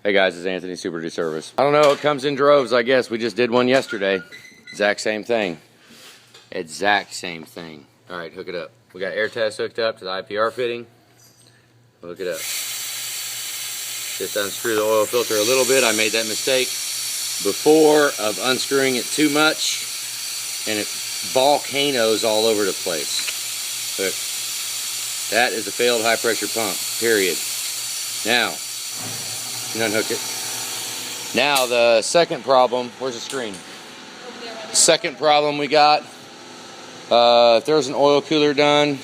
Hey guys, it's Anthony, Super Duty Service. I don't know, it comes in droves, I guess. We just did one yesterday. Exact same thing. Exact same thing. All right, hook it up. We got air test hooked up to the IPR fitting. Hook it up. Just unscrew the oil filter a little bit. I made that mistake before of unscrewing it too much, and it volcanoes all over the place. Look, that is a failed high pressure pump, period. Now, unhook it. Now the second problem, where's the screen? Second problem we got, if there's an oil cooler done,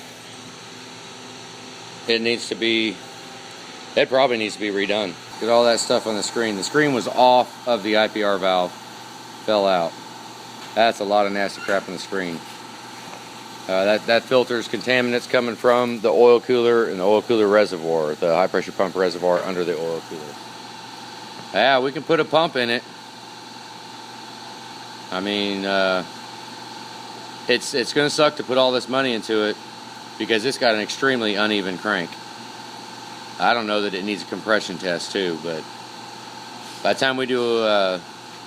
it probably needs to be redone. Get all that stuff on the screen. The screen was off of the IPR valve, fell out. That's a lot of nasty crap in the screen. That filters contaminants coming from the oil cooler and the oil cooler reservoir, the high pressure pump reservoir under the oil cooler. Yeah, we can put a pump in it. I mean, it's going to suck to put all this money into it because it's got an extremely uneven crank. I don't know that it needs a compression test too, but by the time we do at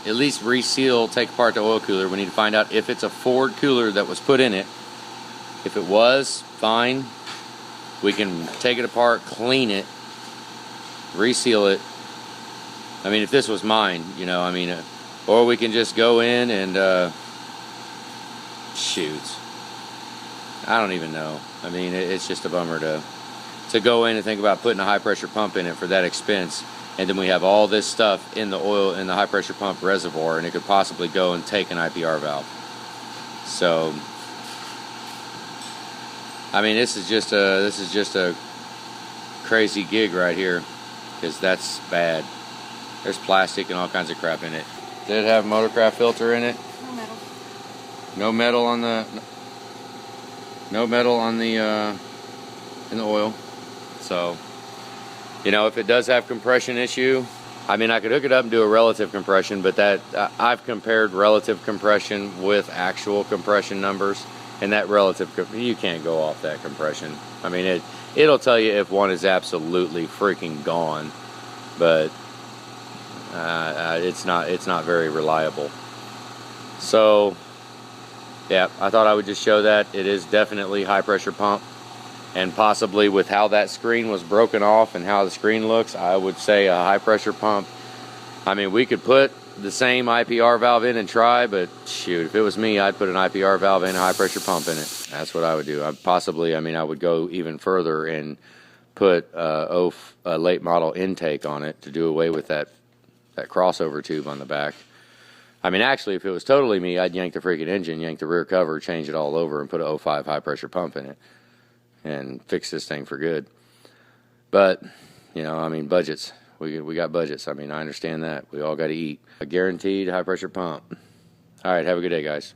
least reseal, take apart the oil cooler, we need to find out if it's a Ford cooler that was put in it. If it was, fine. We can take it apart, clean it, reseal it. I mean, if this was mine, you know, I mean, or we can just go in and, shoot. I don't even know. I mean, it's just a bummer to go in and think about putting a high pressure pump in it for that expense. And then we have all this stuff in the oil, in the high pressure pump reservoir, and it could possibly go and take an IPR valve. So, I mean, this is just a crazy gig right here, because that's bad. There's plastic and all kinds of crap in it. Did it have a motorcraft filter in it? No metal. No metal on the. No metal on the in the oil. So, you know, if it does have compression issue, I mean, I could hook it up and do a relative compression, but that I've compared relative compression with actual compression numbers, and that relative, you can't go off that compression. I mean, it'll tell you if one is absolutely freaking gone, but it's not very reliable. So, yeah, I thought I would just show that it is definitely high pressure pump, and possibly with how that screen was broken off and how the screen looks, I would say a high pressure pump. I mean, we could put the same IPR valve in and try, but shoot, if it was me, I'd put an IPR valve and a high pressure pump in it. That's what I would do. I would go even further and put a late model intake on it to do away with that crossover tube on the back. I mean, actually, if it was totally me, I'd yank the freaking engine, yank the rear cover, change it all over, and put a 05 high pressure pump in it and fix this thing for good. But, you know, I mean, budgets. We got budgets. I mean, I understand that. We all got to eat. A guaranteed high pressure pump. All right, have a good day, guys.